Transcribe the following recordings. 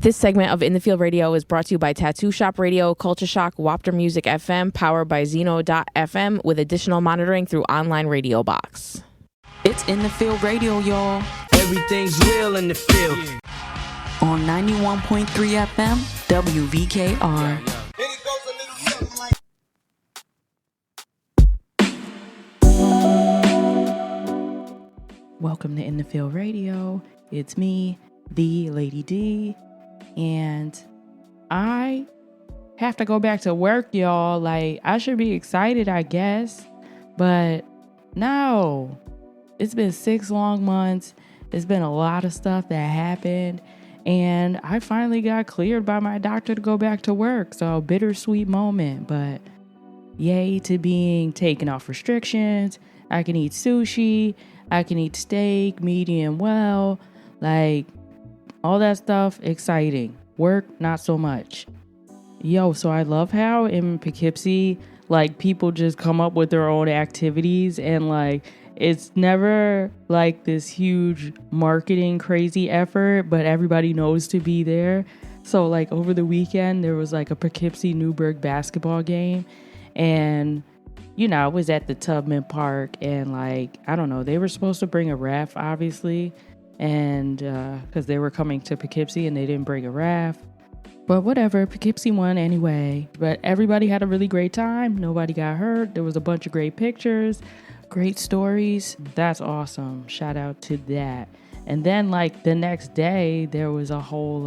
This segment of In the Field Radio is brought to you by Tattoo Shop Radio, Culture Shock, Wapter Music FM, powered by Zeno.fm, with additional monitoring through online radio box. It's In the Field Radio, y'all. Everything's real in the field. On 91.3 FM, WVKR. Welcome to In the Field Radio. It's me, the Lady D, and I have to go back to work, y'all. Like, I should be excited, I guess, but no. It's been 6 long months. It's been a lot of stuff that happened, and I finally got cleared by my doctor to go back to work. So, bittersweet moment, but yay to being taken off restrictions. I can eat sushi. I can eat steak, medium well, like all that stuff, exciting. Work, not so much. Yo, so I love how in Poughkeepsie, like, people just come up with their own activities, and like it's never like this huge marketing crazy effort, but everybody knows to be there. So like over the weekend, there was like a Poughkeepsie Newburgh basketball game, and you know, I was at the Tubman Park, and like, I don't know, they were supposed to bring a ref, obviously, and because they were coming to Poughkeepsie and they didn't bring a ref. But whatever, Poughkeepsie won anyway. But everybody had a really great time. Nobody got hurt. There was a bunch of great pictures, great stories. That's awesome. Shout out to that. And then like the next day, there was a whole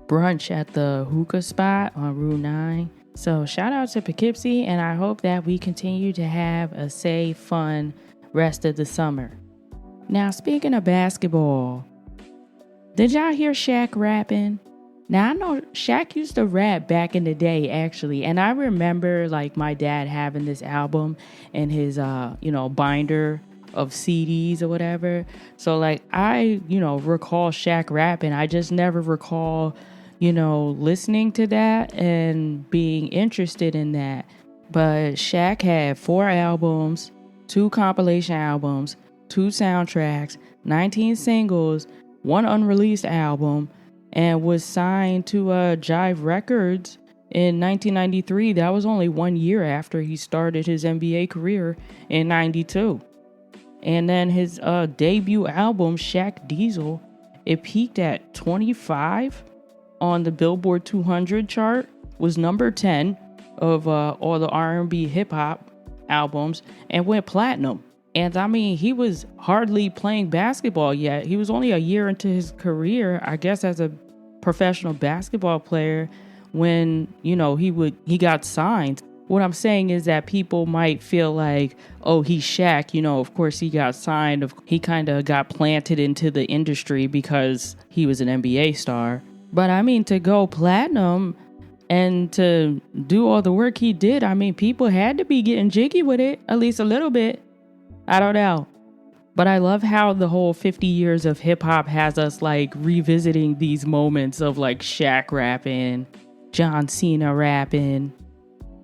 brunch at the hookah spot on Route 9. So shout out to Poughkeepsie, and I hope that we continue to have a safe, fun rest of the summer. Now, speaking of basketball, did y'all hear Shaq rapping? Now, I know Shaq used to rap back in the day, actually, and I remember like my dad having this album in his, binder of CDs or whatever. So like I, recall Shaq rapping. I just never recall listening to that and being interested in that. But Shaq had 4 albums, 2 compilation albums, 2 soundtracks, 19 singles, 1 unreleased album, and was signed to Jive Records in 1993. That was only 1 year after he started his NBA career in 92. And then his debut album, Shaq Diesel, it peaked at 25 on the Billboard 200 chart, was number 10 of all the R&B hip-hop albums, and went platinum. And I mean, he was hardly playing basketball yet. He was only a year into his career, I guess, as a professional basketball player when, he got signed. What I'm saying is that people might feel like, oh, he's Shaq, of course he got signed. He kind of got planted into the industry because he was an NBA star. But I mean, to go platinum and to do all the work he did, I mean, people had to be getting jiggy with it, at least a little bit. I don't know. But I love how the whole 50 years of hip hop has us like revisiting these moments of like Shaq rapping, John Cena rapping.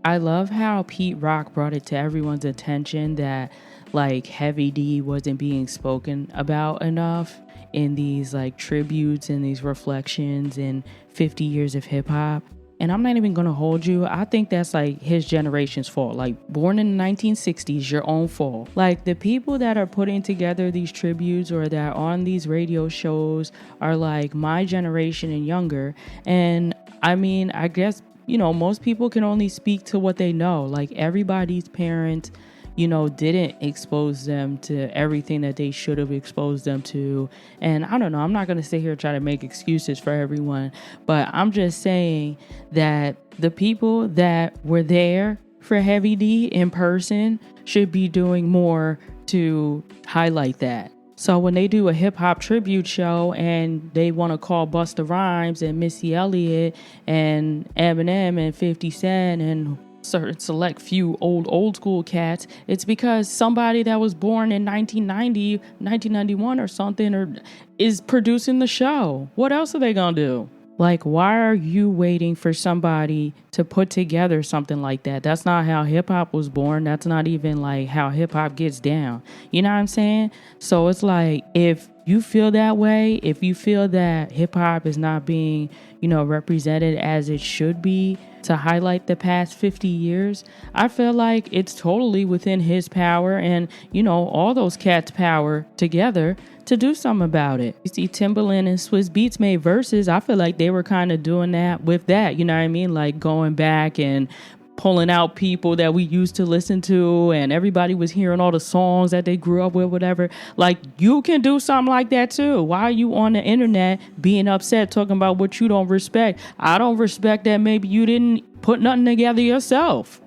I love how Pete Rock brought it to everyone's attention that like Heavy D wasn't being spoken about enough in these like tributes and these reflections in 50 years of hip hop. And I'm not even going to hold you. I think that's like his generation's fault. Like, born in the 1960s, your own fault. Like, the people that are putting together these tributes or that are on these radio shows are like my generation and younger. And I mean, I guess, most people can only speak to what they know. Like, everybody's parents, didn't expose them to everything that they should have exposed them to. And I don't know, I'm not going to sit here and try to make excuses for everyone, but I'm just saying that the people that were there for Heavy D in person should be doing more to highlight that. So when they do a hip hop tribute show and they want to call Busta Rhymes and Missy Elliott and Eminem and 50 Cent and certain select few old school cats, it's because somebody that was born in 1990, 1991 or something or is producing the show. What else are they gonna do? Like, why are you waiting for somebody to put together something like that? That's not how hip hop was born. That's not even like how hip hop gets down. You know what I'm saying? So it's like, if you feel that way, if you feel that hip hop is not being, represented as it should be to highlight the past 50 years, I feel like it's totally within his power and, all those cats' power together to do something about it. You see Timbaland and Swizz Beatz made verses. I feel like they were kind of doing that with that, you know what I mean? Like going back and pulling out people that we used to listen to, and everybody was hearing all the songs that they grew up with, whatever. Like, you can do something like that too. Why are you on the internet being upset talking about what you don't respect? I don't respect that maybe you didn't put nothing together yourself.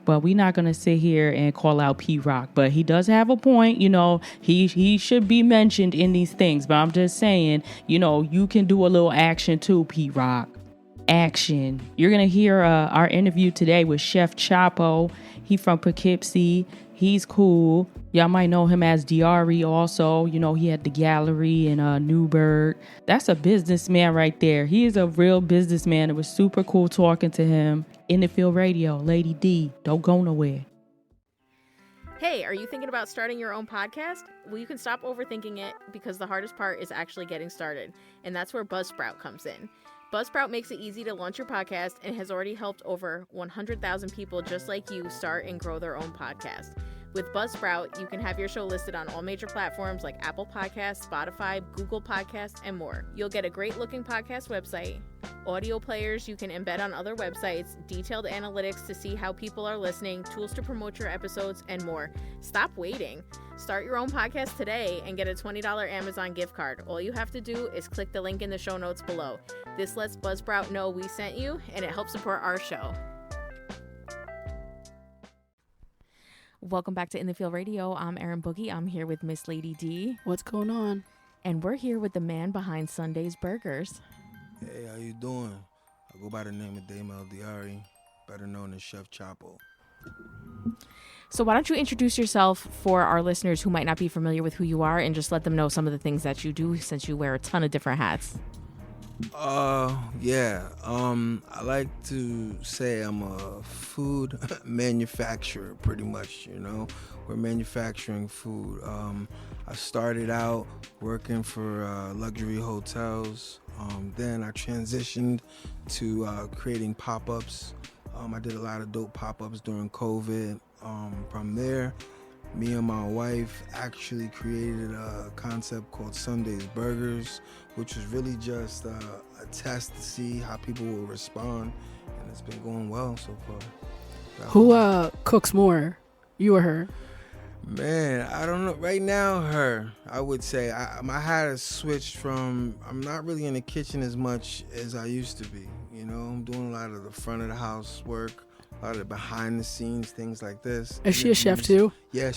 But we're not going to sit here and call out P-Rock. But he does have a point, he should be mentioned in these things. But I'm just saying, you can do a little action too, P-Rock. Action. You're going to hear our interview today with Chef Chopo. He from Poughkeepsie. He's cool. Y'all might know him as Diari also. He had the gallery in Newburgh. That's a businessman right there. He is a real businessman. It was super cool talking to him. In the Field Radio, Lady D. Don't go nowhere. Hey, are you thinking about starting your own podcast? Well, you can stop overthinking it because the hardest part is actually getting started. And that's where Buzzsprout comes in. Buzzsprout makes it easy to launch your podcast and has already helped over 100,000 people just like you start and grow their own podcast. With Buzzsprout, you can have your show listed on all major platforms like Apple Podcasts, Spotify, Google Podcasts, and more. You'll get a great-looking podcast website, audio players you can embed on other websites, detailed analytics to see how people are listening, tools to promote your episodes, and more. Stop waiting. Start your own podcast today and get a $20 Amazon gift card. All you have to do is click the link in the show notes below. This lets Buzzsprout know we sent you, and it helps support our show. Welcome back to In the Field Radio. I'm Erin Boogie. I'm here with Miss Lady D. What's going on? And we're here with the man behind Sundaze Burgers. Hey, how you doing? I go by the name of Damel Diari, better known as Chef Chopo. So why don't you introduce yourself for our listeners who might not be familiar with who you are and just let them know some of the things that you do since you wear a ton of different hats. I like to say I'm a food manufacturer, pretty much, We're manufacturing food. I started out working for luxury hotels. Then I transitioned to creating pop-ups. I did a lot of dope pop-ups during COVID. From there, me and my wife actually created a concept called Sundaze Burgers, which was really just a test to see how people will respond, and it's been going well so far. Who cooks more, you or her? Man, I don't know. Right now, her. I would say my hat has switched from, I'm not really in the kitchen as much as I used to be. I'm doing a lot of the front of the house work, a lot of the behind the scenes things like this. Is she a chef too? Yeah,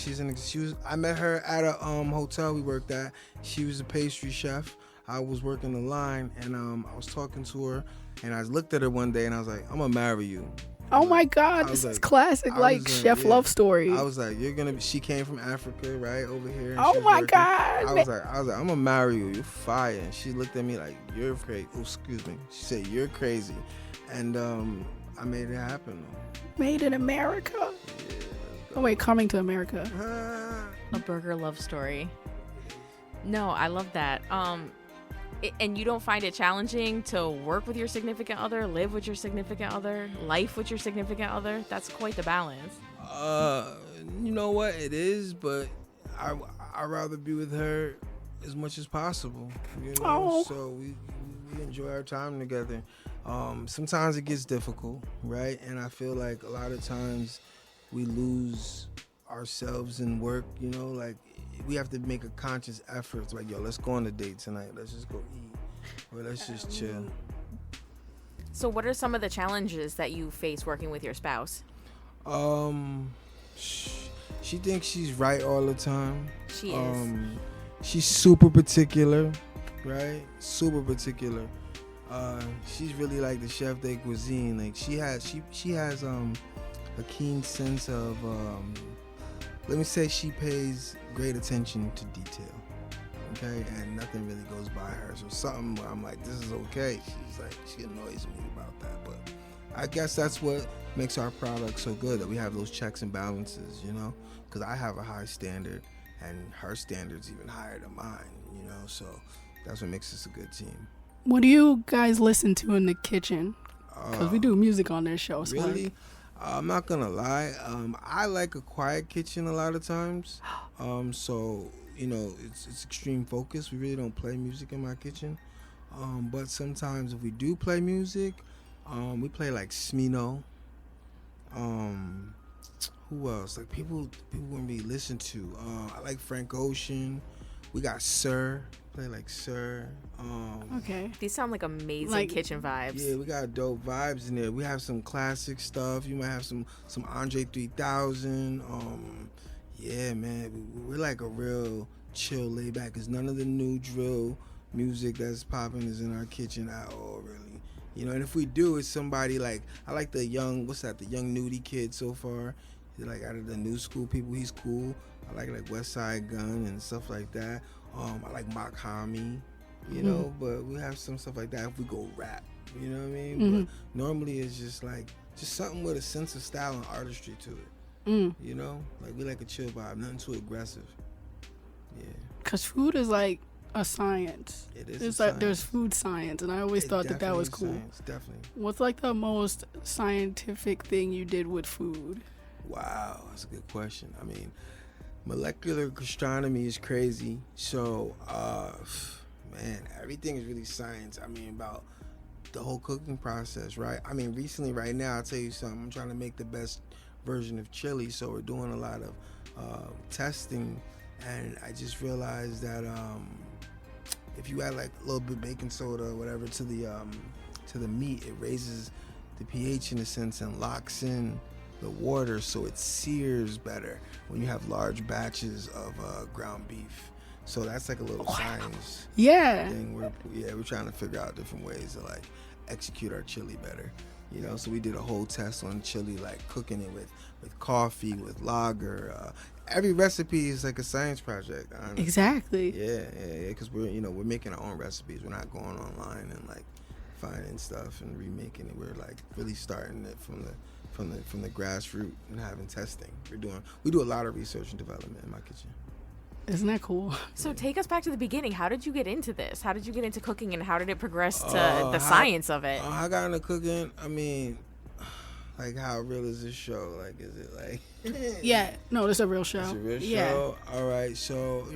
I met her at a hotel we worked at. She was a pastry chef. I was working the line, and I was talking to her, and I looked at her one day, and I was like, I'm gonna marry you. Oh my God, this is classic, chef love story. I was like, she came from Africa, right, over here. Oh my God. I was like, I'm gonna marry you. You're fire. And she looked at me like, you're crazy. Oh, excuse me. She said, you're crazy. And I made it happen. Made in America. Yeah. Oh wait, coming to America. A burger love story. No, I love that. And you don't find it challenging to work with your significant other, live with your significant other, life with your significant other? That's quite the balance. You know what? It is, but I'd rather be with her as much as possible. Oh. So we enjoy our time together. Sometimes it gets difficult, right? And I feel like a lot of times we lose ourselves in work, we have to make a conscious effort. It's like, yo, let's go on a date tonight. Let's just go eat. Or let's just chill. So what are some of the challenges that you face working with your spouse? She thinks she's right all the time. She is. She's super particular, right? Super particular. She's really like the chef de cuisine. Like she has a keen sense of let me say she pays great attention to detail, okay? And nothing really goes by her. So something where I'm like, this is okay. She annoys me about that. But I guess that's what makes our product so good, that we have those checks and balances, Because I have a high standard, and her standard's even higher than mine, you know. So that's what makes us a good team. What do you guys listen to in the kitchen? Because we do music on this show. So Really? I'm not gonna lie. I like a quiet kitchen a lot of times. So you know, it's extreme focus. We really don't play music in my kitchen. But sometimes if we do play music, we play like Smino. Who else? Like people wouldn't really listen to. I like Frank Ocean. We got Sir. Play like Sir. okay. These sound like amazing kitchen vibes. Yeah, we got dope vibes in there. We have some classic stuff. You might have some Andre 3000. Yeah, man, we're like a real chill, laid back. Cause none of the new drill music that's popping is in our kitchen at all, really. You know, and if we do, it's somebody like, I like the young Nudie kid so far. He's like out of the new school people. He's cool. I like West Side Gun and stuff like that. I like Makhami, you know, but we have some stuff like that if we go rap, you know what I mean? But normally it's just something with a sense of style and artistry to it, you know? Like we like a chill vibe, nothing too aggressive. Yeah. Because food is like a science. It is. It's like there's food science, and I always thought that was cool. Science, definitely. What's like the most scientific thing you did with food? Wow, that's a good question. I mean, molecular gastronomy is crazy. So, man, everything is really science. I mean, about the whole cooking process, right? I mean, recently, right now, I'll tell you something. I'm trying to make the best version of chili, so we're doing a lot of testing, and I just realized that if you add like a little bit of baking soda or whatever to the meat, it raises the pH in a sense and locks in the water, so it sears better when you have large batches of ground beef. So that's like a little science thing. We're trying to figure out different ways to like execute our chili better, you know. So we did a whole test on chili, like cooking it with coffee, with lager. Every recipe is like a science project, honestly. Exactly. Yeah, because we're making our own recipes. We're not going online and like finding stuff and remaking it. We're like really starting it from the grassroots and having testing. We do a lot of research and development in my kitchen. Isn't that cool? So take us back to the beginning. How did you get into this? How did you get into cooking, and how did it progress to the science of it? I got into cooking. I mean, like, how real is this show? Like, is it like? Yeah, no, it's a real show. It's a real yeah. show. All right, so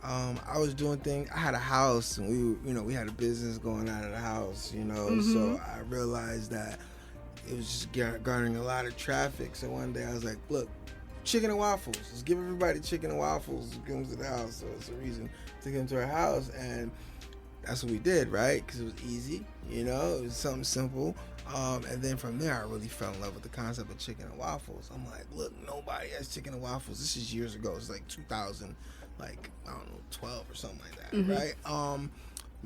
I was doing things. I had a house, and we had a business going on at the house. So I realized that it was just garnering a lot of traffic. So one day I was like, look, chicken and waffles. Let's give everybody chicken and waffles. Give them to the house. So it's a reason to get them to our house. And that's what we did, right? Because it was easy, it was something simple. And then from there, I really fell in love with the concept of chicken and waffles. I'm like, look, nobody has chicken and waffles. This is years ago. It's like 2000, 12 or something like that, right?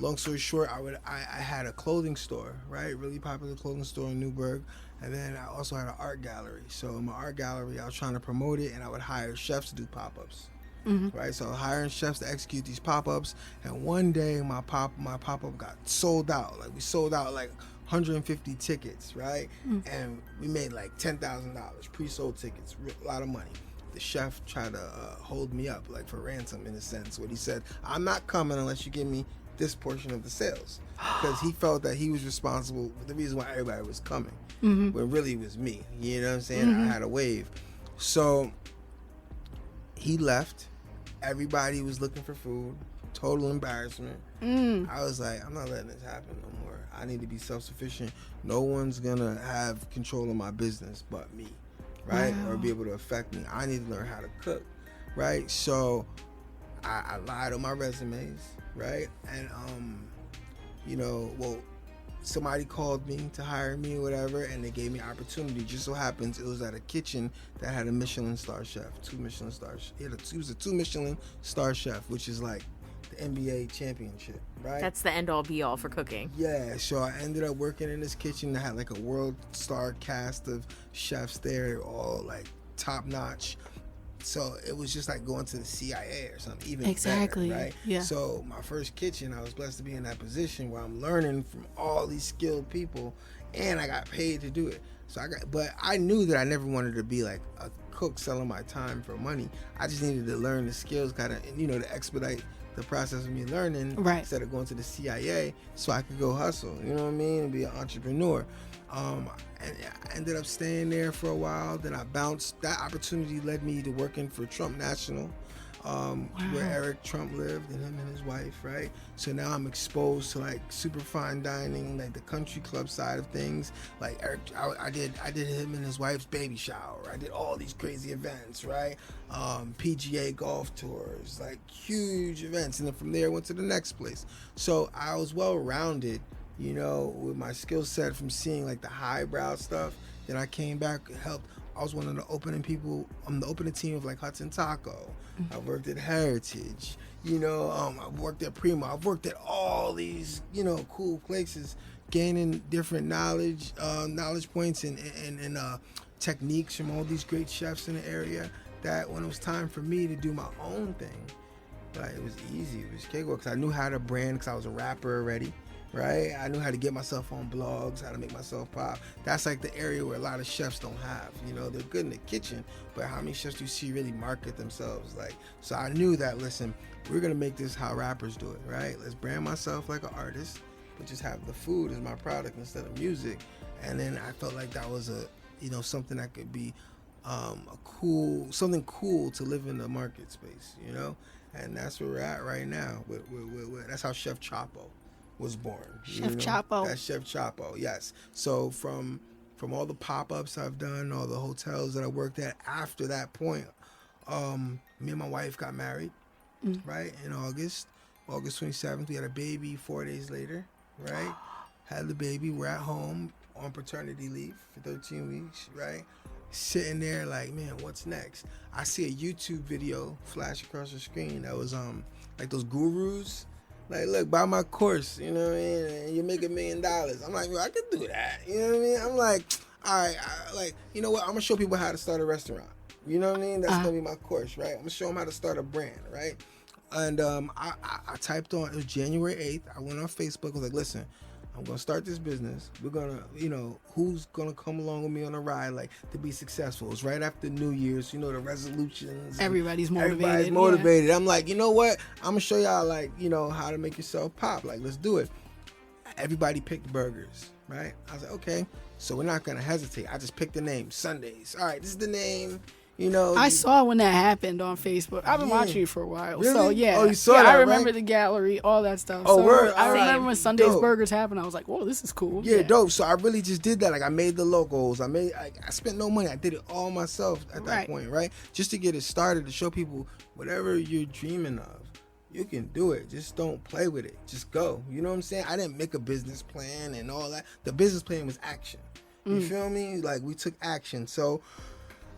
Long story short, I had a clothing store, right? Really popular clothing store in Newburgh. And then I also had an art gallery. So in my art gallery, I was trying to promote it, and I would hire chefs to do pop-ups, right? So I was hiring chefs to execute these pop-ups. And one day, my pop-up got sold out. Like, we sold out like 150 tickets, right? And we made like $10,000 pre-sold tickets, a lot of money. The chef tried to hold me up, like for ransom in a sense. What he said, I'm not coming unless you give me this portion of the sales, because he felt that he was responsible for the reason why everybody was coming, when really it was me. You know what I'm saying? I had a wave. So he left. Everybody was looking for food. Total embarrassment. I was like, I'm not letting this happen no more. I need to be self-sufficient. No one's gonna have control of my business but me, right? Or be able to affect me. I need to learn how to cook, right? So I lied on my resumes, right? And somebody called me to hire me or whatever, and they gave me opportunity. Just so happens it was at a kitchen that had a Michelin star chef, 2 Michelin stars. He was a 2 Michelin star chef, which is like the NBA championship, right? That's the end all be all for cooking. Yeah, so I ended up working in this kitchen that had like a world star cast of chefs there, all like top notch. So it was just like going to the CIA or something, even exactly better, right? Yeah. So my first kitchen, I was blessed to be in that position where I'm learning from all these skilled people, and I got paid to do it. But I knew that I never wanted to be like a cook selling my time for money. I just needed to learn the skills, kind of, to expedite the process of me learning Right. instead of going to the CIA, so I could go hustle. You know what I mean? And be an entrepreneur. And I ended up staying there for a while. Then I bounced. That opportunity led me to working for Trump National, where Eric Trump lived, and him and his wife, right? So now I'm exposed to like super fine dining, like the country club side of things. Like Eric, I did him and his wife's baby shower. I did all these crazy events, right? PGA golf tours, like huge events, and then from there I went to the next place. So I was well rounded, you know, with my skill set from seeing like the highbrow stuff. Then I came back and helped. I was one of the opening people. I'm the opening team of like Hudson Taco. I worked at Heritage. You know, I worked at Primo. I've worked at all these, you know, cool places, gaining different knowledge points and techniques from all these great chefs in the area. That when it was time for me to do my own thing, like it was easy. It was cakewalk because I knew how to brand because I was a rapper already. Right? I knew how to get myself on blogs, how to make myself pop. That's like the area where a lot of chefs don't have. You know, they're good in the kitchen, but how many chefs do you see really market themselves? Like, so I knew that, listen, we're going to make this how rappers do it, right? Let's brand myself like an artist, but just have the food as my product instead of music. And then I felt like that was something that could be something cool to live in the market space, you know? And that's where we're at right now. That's how Chef Chopo was born. Chef Chopo. That's Chef Chopo, yes. So from all the pop-ups I've done, all the hotels that I worked at after that point, me and my wife got married, right, in August 27th. We had a baby 4 days later, right? Had the baby. We're at home on paternity leave for 13 weeks, right? Sitting there like, man, what's next? I see a YouTube video flash across the screen that was like those gurus. Like, look, buy my course, you know what I mean? And you make $1 million. I'm like, well, I could do that. You know what I mean? I'm like, all right, you know what? I'm going to show people how to start a restaurant. You know what I mean? That's going to be my course, right? I'm going to show them how to start a brand, right? And I typed on, it was January 8th. I went on Facebook. I was like, listen, I'm going to start this business. We're going to, you know, who's going to come along with me on a ride, like, to be successful? It's right after New Year's, you know, the resolutions. Everybody's motivated. Everybody's motivated. Yeah. I'm like, you know what? I'm going to show y'all, like, you know, how to make yourself pop. Like, let's do it. Everybody picked burgers, right? I was like, okay, so we're not going to hesitate. I just picked the name, Sundaze. All right, this is the name. You know, I saw when that happened on Facebook. I've been watching you for a while. Really? So, yeah. Oh, you saw that, I remember right? the gallery, all that stuff. Oh, so word. I remember when Sundaze dope. Burgers happened. I was like, whoa, this is cool. Yeah, dope. So I really just did that. Like, I made the logos. I spent no money. I did it all myself at that point, right? Just to get it started, to show people whatever you're dreaming of, you can do it. Just don't play with it. Just go. You know what I'm saying? I didn't make a business plan and all that. The business plan was action. You feel me? Like, we took action. So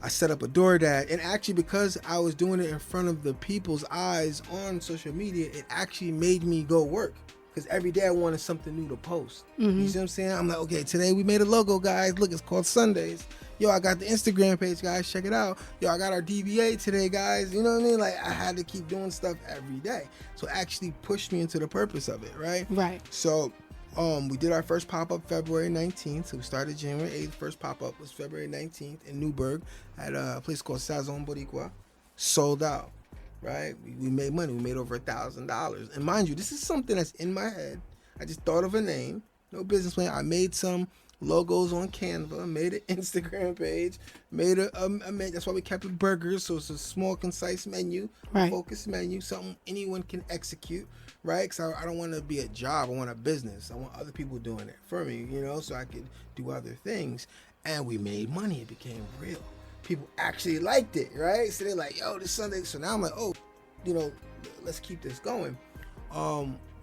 I set up a DoorDash, and actually because I was doing it in front of the people's eyes on social media, it actually made me go work. Because every day I wanted something new to post. You see what I'm saying? I'm like, okay, today we made a logo, guys. Look, it's called Sundaze. Yo, I got the Instagram page, guys. Check it out. Yo, I got our DBA today, guys. You know what I mean? Like, I had to keep doing stuff every day. So it actually pushed me into the purpose of it, right? Right. So we did our first pop-up February 19th. So we started January 8th. First pop-up was February 19th in Newburgh at a place called Sazon Boricua. Sold out, right? We made money. We made over $1,000. And mind you, this is something that's in my head. I just thought of a name. No business plan. I made some logos on Canva, made an Instagram page, made a menu. That's why we kept it burgers. So it's a small, concise menu, focused menu, something anyone can execute. Right? Because I don't want to be a job. I want a business. I want other people doing it for me, you know, so I could do other things. And we made money. It became real. People actually liked it, right? So they're like, yo, this Sunday. So now I'm like, oh, you know, let's keep this going.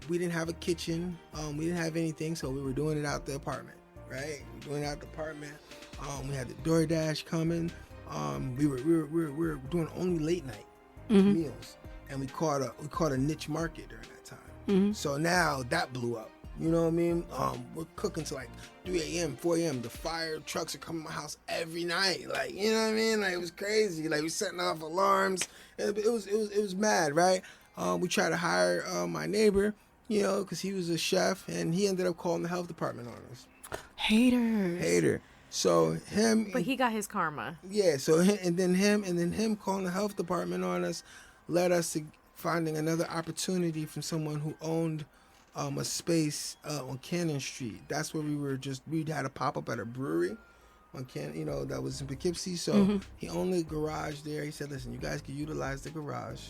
We didn't have a kitchen. We didn't have anything. So we were doing it out the apartment, right? We were doing it out the apartment. We had the DoorDash coming. We were doing only late night meals. And we caught a niche market during that time. So now that blew up. You know what I mean? We're cooking till like 3 a.m., 4 a.m. The fire trucks are coming to my house every night. Like, you know what I mean? Like, it was crazy. Like, we setting off alarms. It was mad, right? We tried to hire my neighbor, you know, because he was a chef, and he ended up calling the health department on us. Hater. So him. But he got his karma. Yeah. So him calling the health department on us led us to finding another opportunity from someone who owned a space on Cannon Street. That's where we had a pop up at a brewery on Cannon, that was in Poughkeepsie. So he owned the garage there. He said, listen, you guys can utilize the garage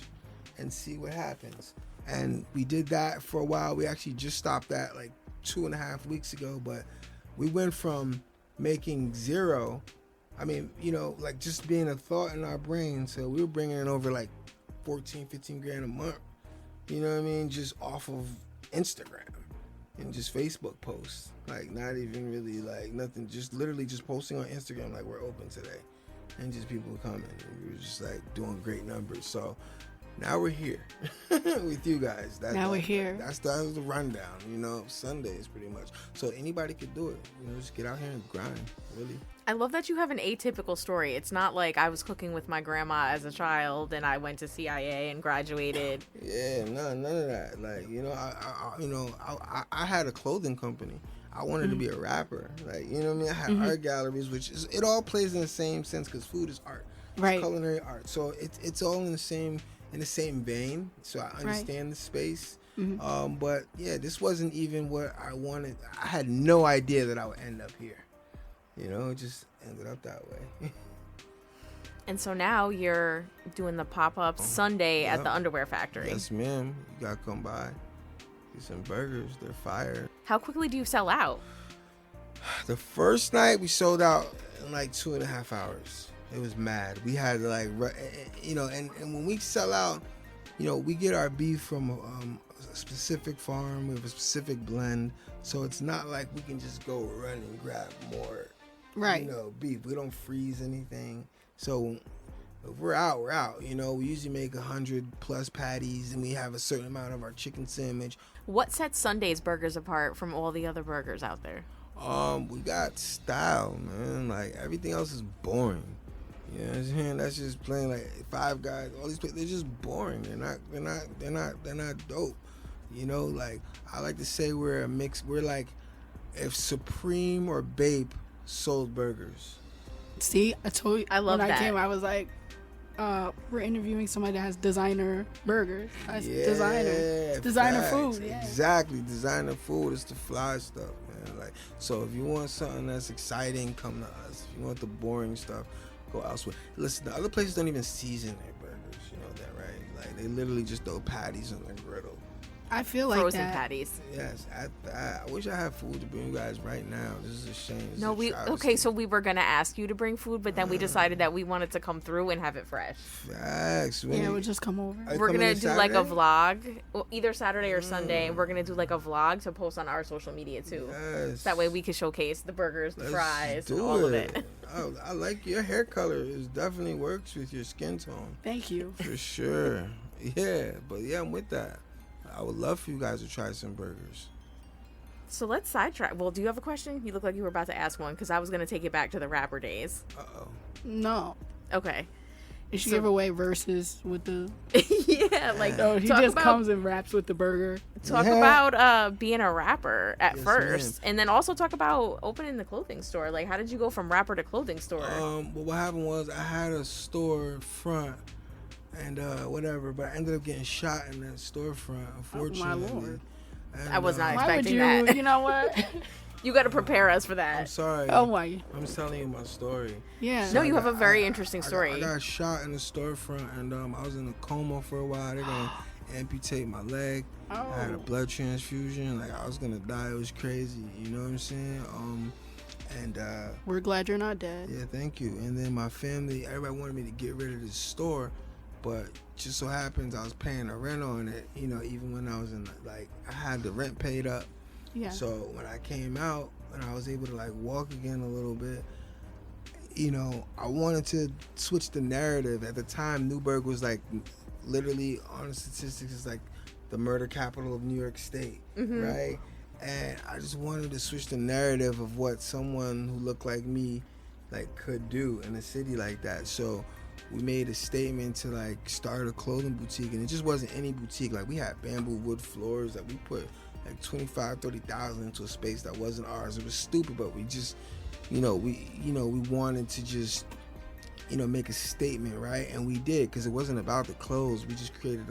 and see what happens. And we did that for a while. We actually just stopped that like 2.5 weeks ago, but we went from making zero, like just being a thought in our brain. So we were bringing in over like 14-15 grand a month, you know what I mean, just off of Instagram and just Facebook posts, like not even really like nothing, just literally just posting on Instagram like we're open today, and just people coming, and we were just like doing great numbers. So now we're here with you guys. We're here. That was the rundown, Sundaze pretty much. So anybody could do it, just get out here and grind, really. I love that you have an atypical story. It's not like I was cooking with my grandma as a child and I went to CIA and graduated. Yeah, none of that. Like, I had a clothing company. I wanted to be a rapper. Like, you know what I mean? I had art galleries, it all plays in the same sense because food is art. Right. It's culinary art. So it's all in the same vein. So I understand the space. But yeah, this wasn't even what I wanted. I had no idea that I would end up here. It just ended up that way. And so now you're doing the pop-up Sunday at the Underwear Factory. Yes, ma'am. You gotta come by. Get some burgers. They're fire. How quickly do you sell out? The first night we sold out in like 2.5 hours. It was mad. We had to and when we sell out, we get our beef from a specific farm with a specific blend. So it's not like we can just go run and grab more. Right. Beef. We don't freeze anything. So if we're out, we're out. We usually make 100+ patties, and we have a certain amount of our chicken sandwich. What sets Sundaze burgers apart from all the other burgers out there? We got style, man. Like everything else is boring. You know what I'm saying? That's just plain like Five Guys. All these places, they're just boring. They're not dope. Like I like to say we're a mix. We're like if Supreme or Bape sold burgers. See, I told you. I love when that. I came, I was like, we're interviewing somebody that has designer burgers. That's designer food. Yeah. Exactly, designer food is the fly stuff, man. Like, so if you want something that's exciting, come to us. If you want the boring stuff, go elsewhere. Listen, the other places don't even season their burgers. You know that, right? Like they literally just throw patties on the griddle. I feel like Frozen that. patties. Yes, I wish I had food to bring you guys right now. This is a shame. No, so we were gonna ask you to bring food, but then we decided that we wanted to come through and have it fresh. Facts. We'll just come over. We're gonna do like a vlog, either Saturday or Sunday, and we're gonna do like a vlog to post on our social media too. Yes. So that way we can showcase the burgers, the fries, and do all of it. Oh, I like your hair color. It definitely works with your skin tone. Thank you. For sure. Yeah, but yeah, I'm with that. I would love for you guys to try some burgers. So let's sidetrack. Well, do you have a question? You look like you were about to ask one because I was going to take it back to the rapper days. Uh-oh. No. Okay. You should give away verses with the... Yeah, like... Oh, he just comes and raps with the burger. Talk about being a rapper at first. Ma'am. And then also talk about opening the clothing store. Like, how did you go from rapper to clothing store? Well, what happened was I had a store front and whatever, but I ended up getting shot in that storefront, unfortunately. Oh, my Lord. And, I was not Why would expecting you... that. You know what? You got to prepare us for I'm that. sorry. Oh, my. I'm telling you my story. Yeah. No, you have a very interesting I story. got shot in the storefront, and I was in a coma for a while. They're going to amputate my leg. Oh. I had a blood transfusion. Like, I was going to die. It was crazy. You know what I'm saying? And we're glad you're not dead. yeah, thank you. And then my family, everybody wanted me to get rid of this store, but just so happens I was paying the rent on it, even when I was I had the rent paid up. Yeah. So when I came out and I was able to walk again a little bit, I wanted to switch the narrative. At the time, Newburgh was literally on the statistics is the murder capital of New York State, right? And I just wanted to switch the narrative of what someone who looked like me could do in a city like that. So we made a statement to start a clothing boutique, and it just wasn't any boutique. We had bamboo wood floors that we put $25,000-$30,000 into a space that wasn't ours. It was stupid, but we just we wanted to just make a statement, right? And we did, because it wasn't about the clothes. We just created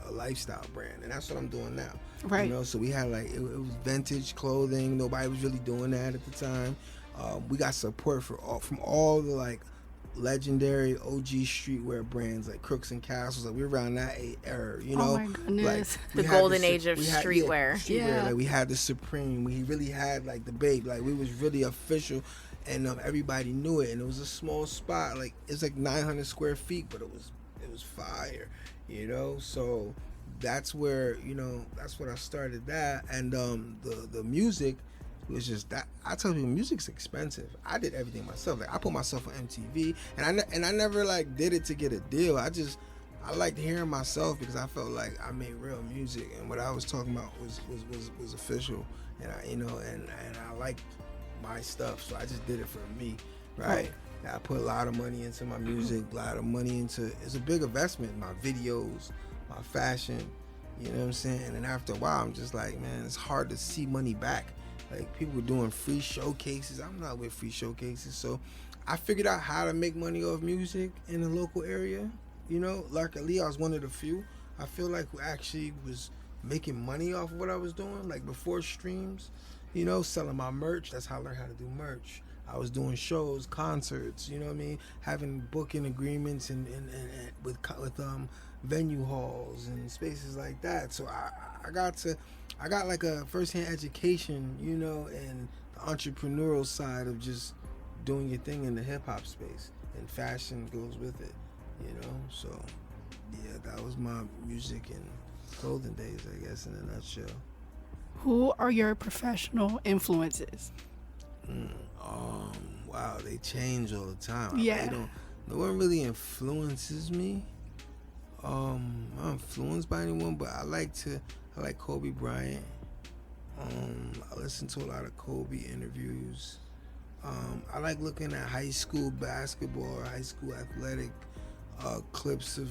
a lifestyle brand, and that's what I'm doing now. Right. So we had it was vintage clothing. Nobody was really doing that at the time. We got support from all the legendary OG streetwear brands like Crooks and Castles. We're around that era, Oh my goodness. The golden age of streetwear. Yeah. We had the Supreme. We really had the Babe. We was really official, and everybody knew it. And it was a small spot. It's 900 square feet, but it was fire. So that's where that's when I started that. And the music was just that. I tell people, music's expensive. I did everything myself. I put myself on MTV, and I never did it to get a deal. I liked hearing myself, because I felt like I made real music, and what I was talking about was official, and I liked my stuff, so I just did it for me, right? I put a lot of money into my music, a lot of money into. It's a big investment. My videos, my fashion, you know what I'm saying? And then after a while, I'm just like, man, it's hard to see money back. People doing free showcases. I'm not with free showcases. So I figured out how to make money off music in the local area. Luckily, I was one of the few. I feel who actually was making money off of what I was doing, before streams, selling my merch. That's how I learned how to do merch. I was doing shows, concerts, having booking agreements and with venue halls and spaces like that. So I got a first-hand education, and the entrepreneurial side of just doing your thing in the hip-hop space, and fashion goes with it, So yeah, that was my music and clothing days, I guess, in a nutshell. Who are your professional influences? Wow, they change all the time. Yeah. No one really influences me. I'm not influenced by anyone, but I like Kobe Bryant. I listen to a lot of Kobe interviews. I like looking at high school basketball or high school athletic clips of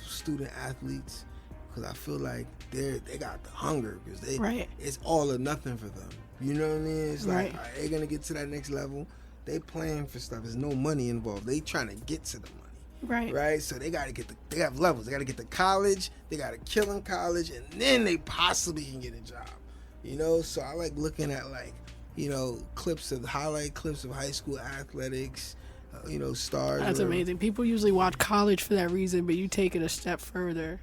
student athletes, because I feel like they got the hunger, because it's all or nothing for them. You know what I mean? It's right. Are they gonna get to that next level? They playing for stuff. There's no money involved. They trying to get to the money. Right. So they gotta they have levels. They gotta get to college. They gotta kill in college, and then they possibly can get a job. So I like looking at highlight clips of high school athletics. Stars. That's amazing. People usually watch college for that reason, but you take it a step further.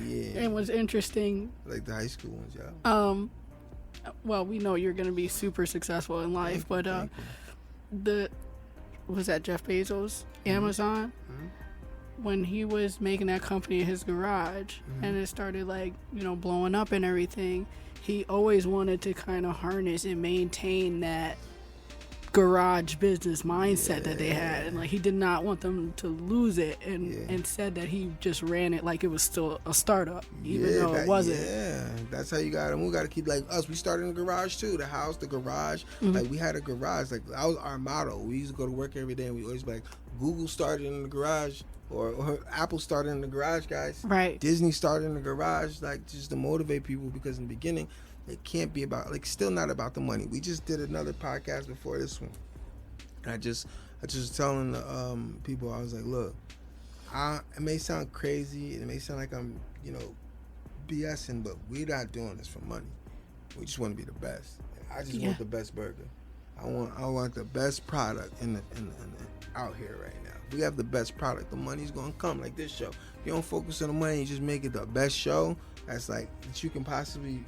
Yeah. And what's interesting, like the high school ones, yeah. Well, we know you're gonna be super successful in life, but was that Jeff Bezos, Amazon? Mm-hmm. When he was making that company in his garage, and it started blowing up and everything, he always wanted to kind of harness and maintain that garage business mindset that they had, and he did not want them to lose it, and said that he just ran it like it was still a startup, even though it wasn't. Yeah, that's how you got them. We got to keep us. We started in the garage too. The house, the garage. We had a garage. That was our motto. We used to go to work every day, and we always be Google started in the garage, or Apple started in the garage, guys. Right. Disney started in the garage, just to motivate people, because in the beginning, it can't be about still not about the money. We just did another podcast before this one, and I just telling the people, I was like, look, it may sound crazy, it may sound like I'm BSing, but we're not doing this for money. We just want to be the best. I just want the best burger. I want the best product in out here right now. If we have the best product, the money's gonna come. Like this show, if you don't focus on the money, you just make it the best show that you can possibly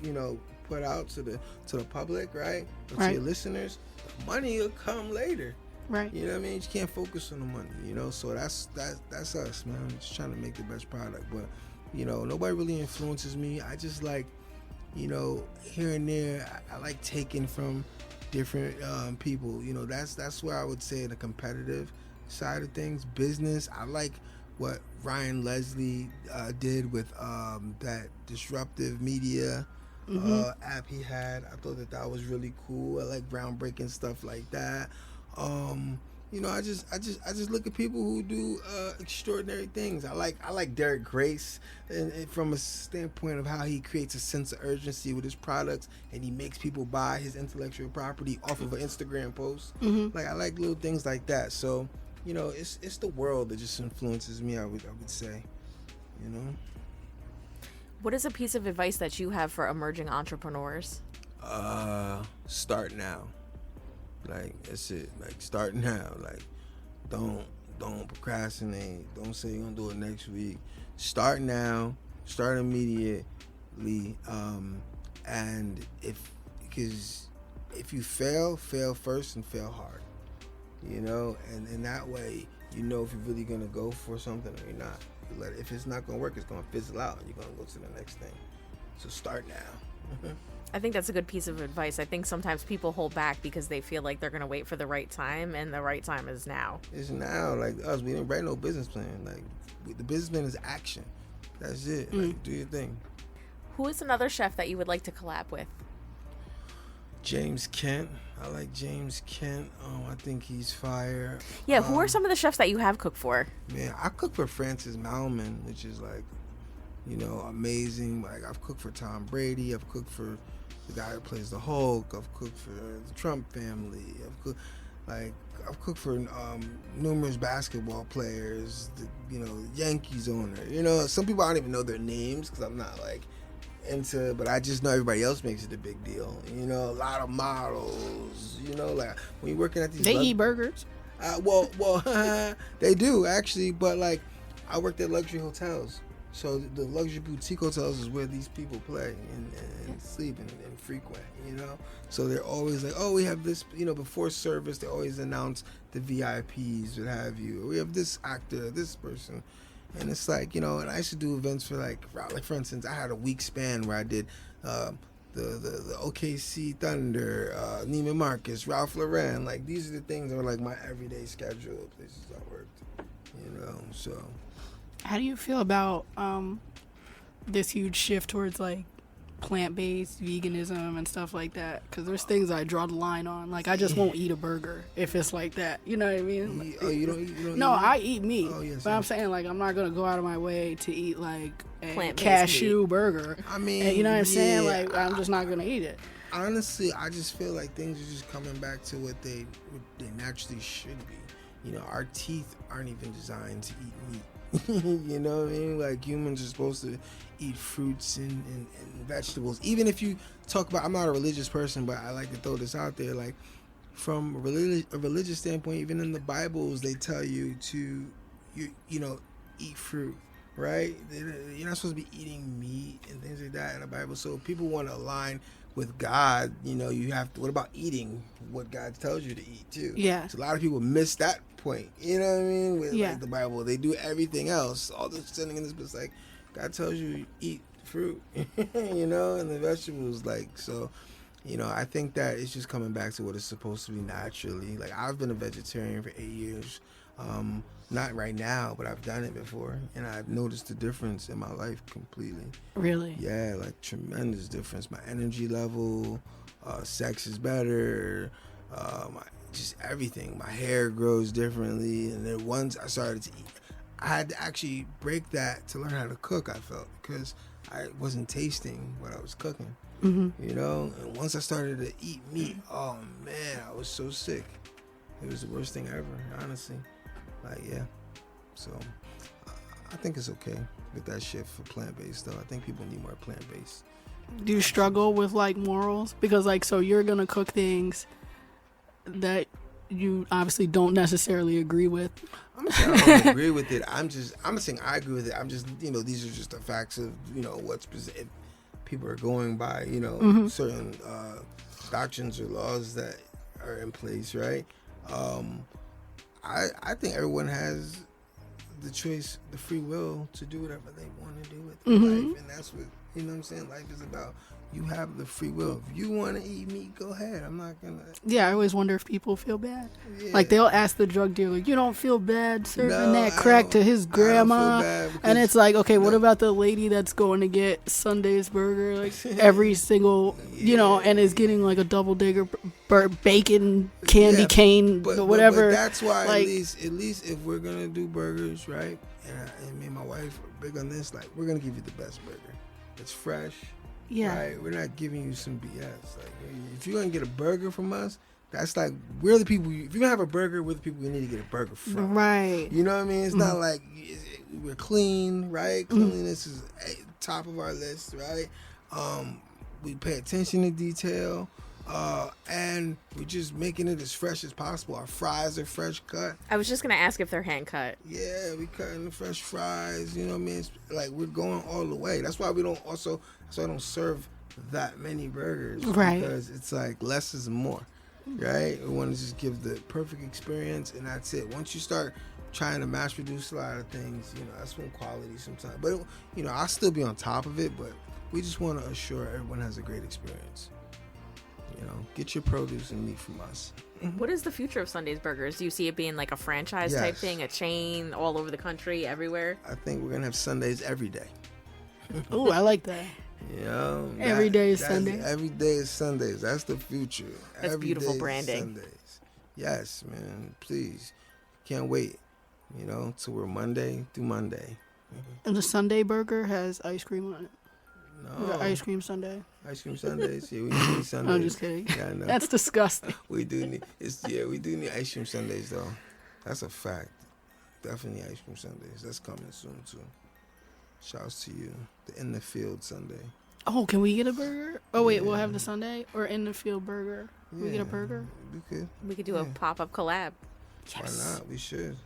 put out to the public, right? Or to your listeners. The money will come later. Right. You know what I mean? You just can't focus on the money, So that's us, man. Just trying to make the best product. But, nobody really influences me. I just here and there, I like taking from different people. That's where I would say the competitive side of things. Business, I like what Ryan Leslie did with that disruptive media app he had. I thought that was really cool. I like groundbreaking stuff like that. I just look at people who do extraordinary things. I like Derek Grace, and from a standpoint of how he creates a sense of urgency with his products, and he makes people buy his intellectual property off of an Instagram post. I like little things like that. So you know, it's the world that just influences me. I would say, you know. What is a piece of advice that you have for emerging entrepreneurs? Start now. Like, that's it. Like, start now. Like, don't procrastinate. Don't say you're gonna do it next week. Start now. Start immediately. And because if you fail first and fail hard. You know, and in that way, you know if you're really gonna go for something or you're not. If it's not gonna work, it's gonna fizzle out, and you're gonna go to the next thing. So start now. I think that's a good piece of advice. I think sometimes people hold back because they feel like they're gonna wait for the right time, and the right time is now. It's now. Like us, we didn't write no business plan. Like the business plan is action. That's it. Like, do your thing. Who is another chef that you would like to collab with? James Kent. I like James Kent. I think he's fire. Yeah, who are some of the chefs that you have cooked for? Man, I cook for Francis Malman, which is like, you know, amazing. Like, I've cooked for Tom Brady. I've cooked for the guy who plays the Hulk. I've cooked for the Trump family. I've cooked for numerous basketball players. You know, Yankees owner. You know, some people I don't even know their names because I'm not like into, but I just know everybody else makes it a big deal. You know, a lot of models. You know, like when you're working at these, They eat burgers. Well, they do actually, but like I worked at luxury hotels, so the luxury boutique hotels is where these people play and sleep and frequent. You know, so they're always like, oh, we have this. You know, before service, they always announce the VIPs, what have you. Or we have this actor, this person. And it's like, you know, and I used to do events for like for instance, I had a week span where I did the OKC Thunder, Neiman Marcus, Ralph Lauren. Like, these are the things that were like my everyday schedule of places I worked, you know. So How do you feel about this huge shift towards like plant-based veganism and stuff like that? Because there's things I draw the line on. Like, I just won't eat a burger if it's like that. You know what I mean? you don't No, eat meat? I eat meat. Oh, yes, but I'm saying, like, I'm not gonna go out of my way to eat like a Plant-based cashew burger. I mean, And you know what I'm saying? yeah, Like, I'm just not gonna eat it. honestly, I just feel like things are just coming back to what they naturally should be. You know, our teeth aren't even designed to eat meat. You know what I mean? Like, humans are supposed to eat fruits and vegetables. Even if you talk about, I'm not a religious person, but I like to throw this out there. Like, from a religious standpoint, even in the Bibles, they tell you to, you know, eat fruit, right? You're not supposed to be eating meat and things like that in the Bible. So if people want to align with God, you know, you have to, what about eating what God tells you to eat too? Yeah. So a lot of people miss that point, you know what I mean? With Yeah. like the Bible, they do everything else. All this sending in this, but it's like, God tells you to eat fruit, you know, and the vegetables, like, so, you know, I think that it's just coming back to what it's supposed to be naturally. Like, I've been a vegetarian for 8 years. Not right now, but I've done it before, and I've noticed the difference in my life completely. Really? Yeah, like tremendous difference. My energy level, sex is better, just everything. My hair grows differently, and then once I started to eat, I had to actually break that to learn how to cook, I felt, because I wasn't tasting what I was cooking, you know? And once I started to eat meat, oh man, I was so sick. It was the worst thing ever, honestly. Like, yeah. So I think it's okay with that shift for plant-based, though. I think people need more plant-based. Do you struggle with like morals? Because like, so you're gonna cook things that you obviously don't necessarily agree with. I'm not saying I don't agree with it. I'm not saying I agree with it. I'm just, you know, these are just the facts of, you know, what's if people are going by, you know, certain doctrines or laws that are in place, right? I think everyone has the choice, the free will to do whatever they want to do with their life, and that's what, you know what I'm saying, life is about. You have the free will. If you want to eat meat, go ahead. I'm not gonna. Yeah, I always wonder if people feel bad. Yeah. Like, they'll ask the drug dealer, you don't feel bad serving No, that I crack don't- to his I don't grandma? feel bad And because- it's like, okay, what no. about the lady that's going to get Sundaze burger like every single, you know, and is getting like a double digger bacon candy Yeah, cane, but whatever. that's why, like, at least if we're gonna do burgers, right? And me and my wife are big on this. Like, we're gonna give you the best burger. It's fresh. yeah. Right? We're not giving you some BS. Like, if you're gonna get a burger from us, That's like, we're the people. If you're gonna have a burger, we're the people you need to get a burger from. Right. You know what I mean? It's not like we're clean, right? Cleanliness is top of our list, right? We pay attention to detail, and we're just making it as fresh as possible. Our fries are fresh cut. I was just gonna ask if they're hand cut. Yeah, we cutting the fresh fries. You know what I mean? It's like, we're going all the way. That's why we don't also. So I don't serve that many burgers, right? Because it's like less is more, right? We want to just give the perfect experience, and that's it. Once you start trying to mass produce a lot of things, you know, that's when quality sometimes. But you know, I'll still be on top of it, but we just want to assure everyone has a great experience. You know, get your produce and meat from us. What is the future of Sundaze Burgers? Do you see it being like a franchise type thing, a chain all over the country, everywhere? I think we're gonna have Sundays every day. Oh, I like that. You know, every day is Sunday. Every day is Sundays. That's the future. That's every beautiful day branding. Sundays. Yes, man. Please, can't wait. You know, till we're Monday through Monday. And the Sunday burger has ice cream on it. No. The ice cream sundae. Ice cream Sundays. Yeah, we need Sundays. I'm just kidding. Yeah, I know. That's disgusting. We do need. We do need ice cream Sundays though. That's a fact. Definitely ice cream Sundays. That's coming soon too. Shouts to you. The In the Field Sunday. Oh, can we get a burger? Oh wait, we'll have the Sunday or In the Field burger. Yeah, We get a burger. We could do a pop-up collab. Yes. Why not? We should.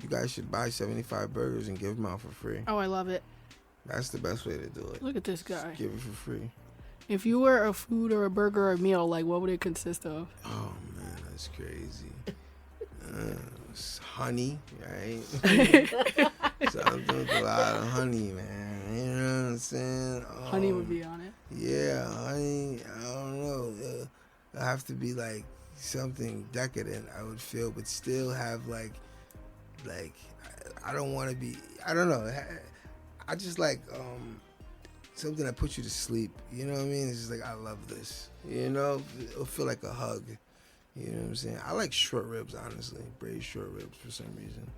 You guys should buy 75 burgers and give them out for free. Oh, I love it. That's the best way to do it. Look at this guy. Just give it for free. If you were a food or a burger or a meal, like what would it consist of? Oh man, that's crazy. It's honey, right? Something with a lot of honey, man. You know what I'm saying? Honey would be on it. Yeah, honey. I don't know. It'd have to be like something decadent, I would feel, but still have like I don't want to be. I don't know. I just like something that puts you to sleep. You know what I mean? It's just like, I love this. You know, it'll feel like a hug. You know what I'm saying? I like short ribs, honestly. Braised short ribs for some reason.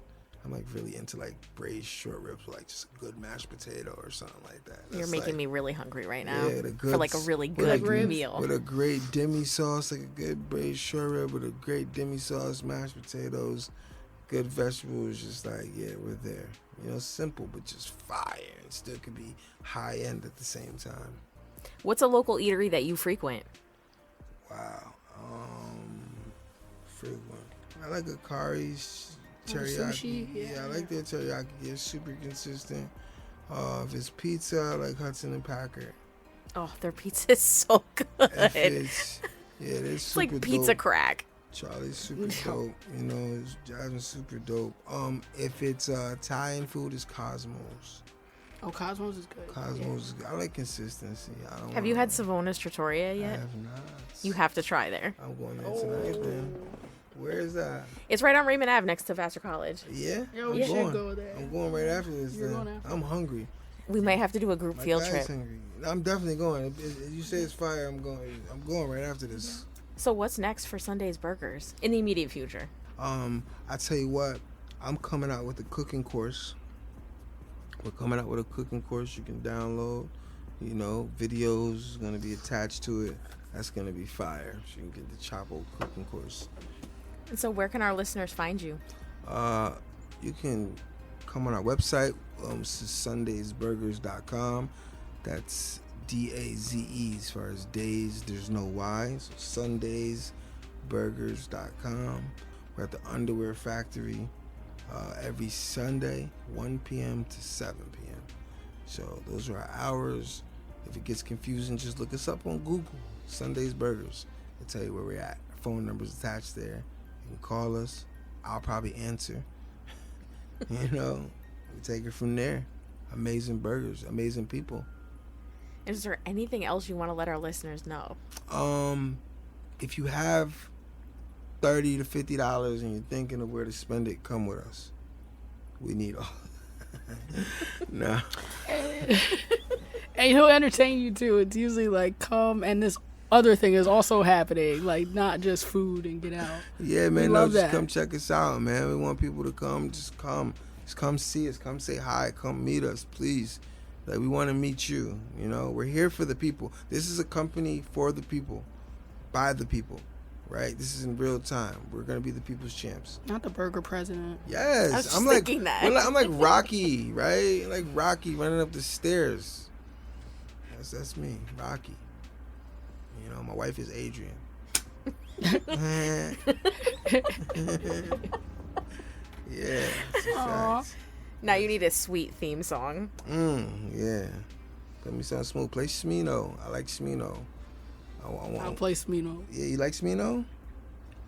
I'm like really into like braised short ribs with like just a good mashed potato or something like that. You're making me really hungry right now. Yeah, for like a really good meal. With a great demi sauce, like a good braised short rib with a great demi sauce, mashed potatoes, good vegetables. Just like, yeah, we're there. You know, simple but just fire, and still could be high end at the same time. What's a local eatery that you frequent? Wow. Frequent. I like Akari's teriyaki. Sushi? Yeah, I like their teriyaki. It's super consistent. If it's pizza, I like Hudson and Packard. Oh, their pizza is so good. It's super like pizza dope. Crack. Charlie's super dope. You know, Jasmine's super dope. If it's Italian food, it's Cosmos. Oh, Cosmos is good. Cosmos is good. I like consistency. Have you had Savona's Trattoria yet? I have not. You have to try there. I'm going there tonight, man. Where is that? It's right on Raymond Ave next to Vassar College. Yeah? Yo, we should go there. I'm going right after this. You're then. going after. I'm hungry. We might have to do a group My field guy's trip. hungry. I'm definitely going. If you say it's fire, I'm going. I'm going right after this. So what's next for Sundaze Burgers in the immediate future? I tell you what, I'm coming out with a cooking course. We're coming out with a cooking course you can download. You know, videos gonna be attached to it. That's gonna be fire. So you can get the Chopo cooking course. And so where can our listeners find you? You can come on our website, sundazeburgers.com. That's DAZE as far as days, there's no Y. So sundazeburgers.com. We're at the Underwear Factory every Sunday, 1 p.m. to 7 p.m. So those are our hours. If it gets confusing, just look us up on Google, Sundaze Burgers. It'll tell you where we're at. Our phone number's attached there. You can call us. I'll probably answer. You know, we take it from there. Amazing burgers, amazing people. Is there anything else you want to let our listeners know? If you have $30 to $50 and you're thinking of where to spend it, come with us. We need all. No. And he'll entertain you too. It's usually like come and this other thing is also happening, like not just food and get out. Yeah, man. Love Just that. come check us out, man. We want people to come. Just come see us. Come say hi. Come meet us, please. Like, we want to meet you. You know, we're here for the people. This is a company for the people, by the people. right? This is in real time. We're gonna be the people's champs. Not the burger president. Yes, I was just I'm like, thinking that. I'm like Rocky, right? Like Rocky running up the stairs. That's me, Rocky. You know, my wife is Adrian. Yeah, it's a fact. Now you need a sweet theme song. Yeah. Put me something smooth. Play Smino. I like Smino. I'll play Smino. Yeah, you like Smino?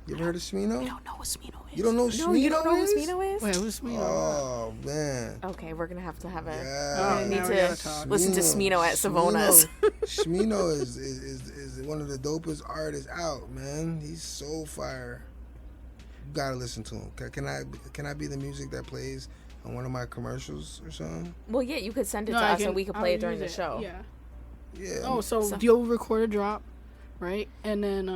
You ever heard of Smino? I don't know what Smino is. You don't know what Smino No, you don't know is? who Smino is? Wait, who's Smino? Oh, man. Okay, we're gonna have to have a. Yeah. We need now we gotta talk. to listen to Smino at Savona's. Smino is one of the dopest artists out, man. He's so fire. You gotta listen to him. Can I be the music that plays on one of my commercials or something? Well, yeah, you could send it to us and we could play it during the show. Yeah. Yeah. Oh, so you'll record a drop, right? And then,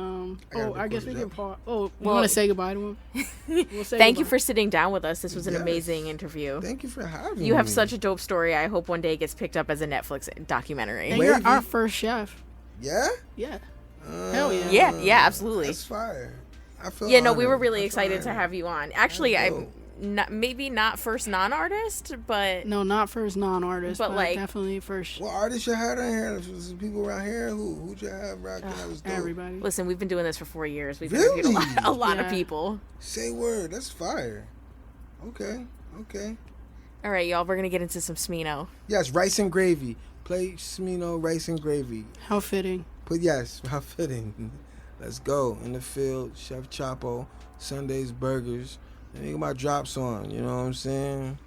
I guess we record a can pause. Oh, you Well- want to say goddbye to him? We'll say Thank you goodbye. for sitting down with us. This was an Yes. amazing interview. Thank you for having me. You have such a dope story. I hope one day it gets picked up as a Netflix documentary. And Wait, you're our first chef. Yeah? Yeah. Hell yeah. Yeah, absolutely. That's fire. I feel Yeah, no, we were honored. really I feel excited to honored. have you on. Actually, That's I'm dope. maybe not first non-artist, but No, not first non-artist, But, but like- definitely first What artists you had on here? Some people around here? Who'd you have rocking? That was dope. everybody. listen, we've been doing this for 4 years. We've Really? interviewed a lot of Yeah. people. Say word. That's fire. Okay. All right, y'all, we're gonna get into some Smino. Yes, rice and gravy. Play Smino, rice and gravy. How fitting. But yes, how fitting. Let's go. In the field, Chef Chopo, Sundaze burgers. And you get my drops on, you know what I'm saying?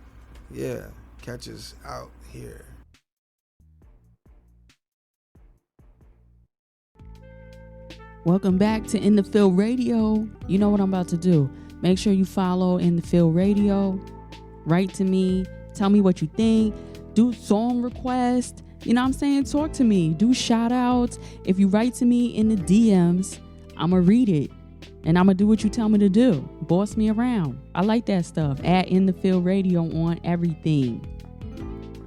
Yeah, catch us out here. Welcome back to In the Field Radio. You know what I'm about to do. Make sure you follow In the Field Radio. Write to me. Tell me what you think. Do song requests. You know what I'm saying? Talk to me. Do shout outs. If you write to me in the DMs, I'm going to read it. And I'm going to do what you tell me to do. Boss me around. I like that stuff. At In the Field Radio on everything.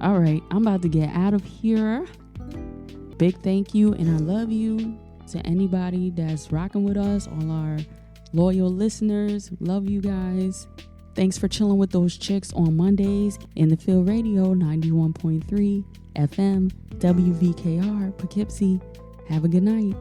All right. I'm about to get out of here. Big thank you and I love you. To anybody that's rocking with us, all our loyal listeners, love you guys. Thanks for chilling with those chicks on Mondays in the Field Radio 91.3 FM WVKR Poughkeepsie. Have a good night.